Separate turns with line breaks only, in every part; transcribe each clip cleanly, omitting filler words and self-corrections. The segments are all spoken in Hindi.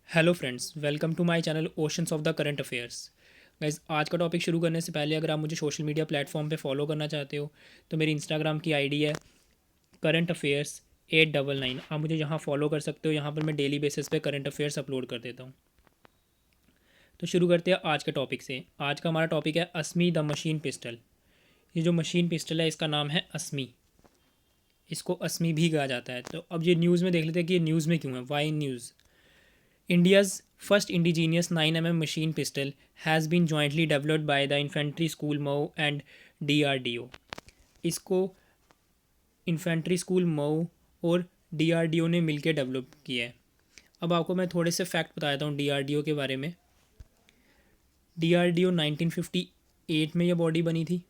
Hello friends, welcome to my channel oceans of the current affairs. Guys, आज का टॉपिक शुरू करने से पहले अगर आप मुझे सोशल मीडिया प्लेटफॉर्म पे फॉलो करना चाहते हो तो मेरी इंस्टाग्राम की आईडी है करंट अफेयर्स 899। आप मुझे यहाँ फॉलो कर सकते हो। यहाँ पर मैं डेली बेसिस पे करंट अफेयर्स अपलोड कर देता हूँ। तो शुरू करते हैं आज के टॉपिक से। आज का हमारा टॉपिक है अस्मी द मशीन पिस्टल। ये जो मशीन पिस्टल है इसका नाम है अस्मी। इसको अस्मी भी कहा जाता है। तो अब ये न्यूज़ में देख लेते हैं कि ये न्यूज़ में क्यों है। Why news? India's first indigenous 9mm machine pistol has been jointly developed by the Infantry School Mau and DRDO। इसको इन्फेंट्री स्कूल मऊ और DRDO ने मिलकर डेवलप किया है। अब आपको मैं थोड़े से फैक्ट बता देता हूँ DRDO के बारे में। DRDO 1958 में यह बॉडी बनी थी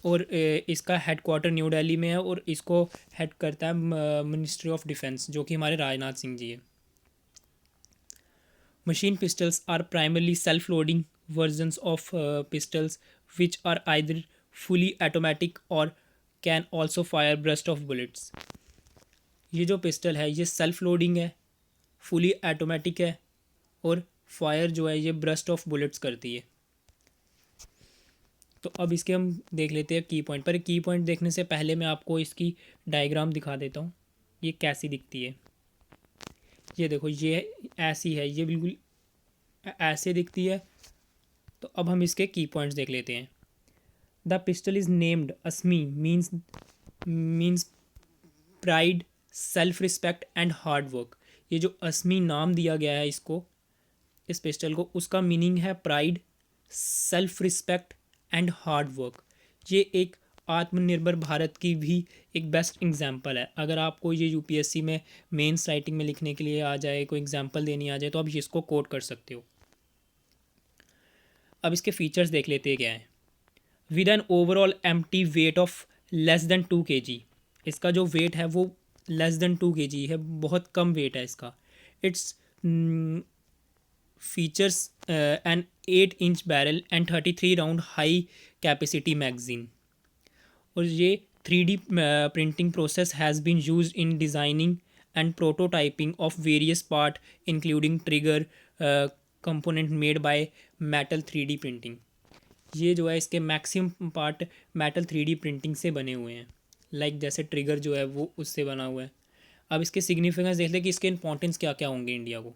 और इसका हेडक्वार्टर न्यू दिल्ली में है और इसको हेड करता है मिनिस्ट्री ऑफ डिफेंस, जो कि हमारे राजनाथ सिंह जी है। Machine pistols are primarily self-loading versions of pistols which are either fully automatic or can also fire burst of bullets। ये जो पिस्टल है ये सेल्फ लोडिंग है, फुली ऑटोमेटिक है और फायर जो है ये ब्रस्ट ऑफ बुलेट्स करती है। तो अब इसके हम देख लेते हैं की पॉइंट। पर की पॉइंट देखने से पहले मैं आपको इसकी डायग्राम दिखा देता हूँ, ये कैसी दिखती है। ये देखो, ये ऐसी है, ये बिल्कुल ऐसे दिखती है। तो अब हम इसके की पॉइंट्स देख लेते हैं। The pistol is named Asmi means pride, self respect and hard work. ये जो अस्मी नाम दिया गया है इसको, इस पिस्टल को, उसका मीनिंग है pride, self respect and hard work. ये एक आत्मनिर्भर भारत की भी एक बेस्ट एग्जाम्पल है। अगर आपको ये यूपीएससी में मेंस राइटिंग में लिखने के लिए आ जाए, कोई एग्जाम्पल देनी आ जाए, तो आप इसको कोट कर सकते हो। अब इसके फीचर्स देख लेते हैं क्या है। With an overall empty weight of less than 2 kg। इसका जो वेट है वो लेस देन 2 kg है, बहुत कम वेट है इसका। Its features an 8 inch barrel and 33 round high capacity magazine. और ये 3D printing process has been use in designing and prototyping of various part including trigger component made by metal 3D printing. ये जो है इसके maximum part metal 3D printing से बने हुए हैं। लाइक जैसे ट्रिगर जो है वो उससे बना हुआ है। अब इसके सिग्निफिकेंस देख लें कि इसके इंपॉर्टेंस क्या क्या होंगे इंडिया को।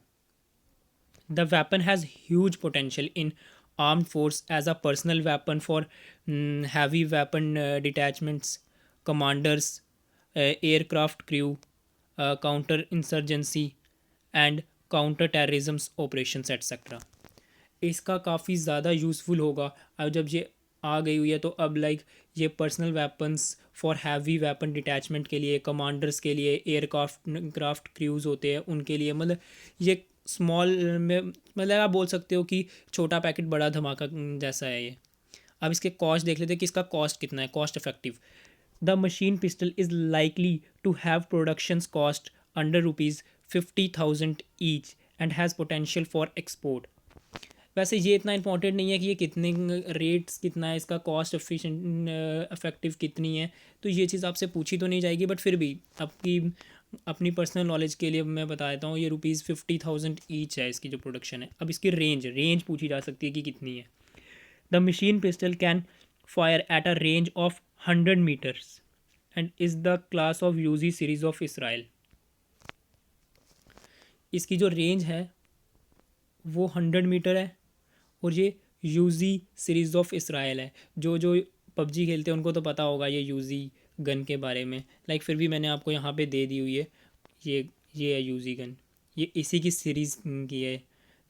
The weapon has huge potential in armed force as a personal weapon for heavy weapon detachments, commanders, aircraft crew, counter insurgency and counter terrorism operations etcetera. इसका काफ़ी ज़्यादा यूज़फुल होगा। अब जब ये आ गई हुई है तो अब लाइक ये personal weapons for heavy weapon detachment के लिए, कमांडर्स के लिए, एयरक्राफ्ट क्रूज़ होते हैं उनके लिए, मतलब ये स्मॉल में, मतलब आप बोल सकते हो कि छोटा पैकेट बड़ा धमाका जैसा है ये। अब इसके कॉस्ट देख लेते हैं कि इसका कॉस्ट कितना है, cost effective. The machine pistol is likely to have production cost under ₹50,000 each and has potential for export. वैसे ये इतना इंपॉर्टेंट नहीं है कि ये कितने रेट्स कितना है, इसका कॉस्ट एफिशिएंट इफेक्टिव कितनी है, तो ये चीज़ आपसे पूछी तो नहीं जाएगी। बट फिर भी आपकी अपनी पर्सनल नॉलेज के लिए मैं बता देता हूँ, ये ₹50,000 ईच है इसकी जो प्रोडक्शन है। अब इसकी रेंज पूछी जा सकती है कि कितनी है। The machine pistol can fire at a range of 100 metres and is the class of Uzi series of Israel. इसकी जो रेंज है वो 100 मीटर है और ये यूजी सीरीज़ ऑफ इसराइल है। जो जो पबजी खेलते हैं उनको तो पता होगा ये यूजी गन के बारे में। लाइक फिर भी मैंने आपको यहाँ पे दे दी हुई है। ये है यूजी गन, ये इसी की सीरीज़ की है।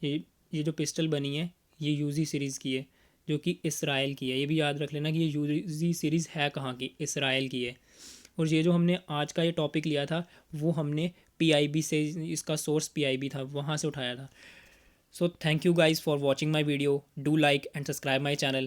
ये जो पिस्टल बनी है ये यूजी सीरीज़ की है, जो कि इसराइल की है। ये भी याद रख लेना कि ये यूजी सीरीज़ है कहाँ की, इसराइल की है। और ये जो हमने आज का ये टॉपिक लिया था वो हमने पीआईबी से, इसका सोर्स पीआईबी था, वहाँ से उठाया था। So thank you guys for watching my video. Do like and subscribe my channel.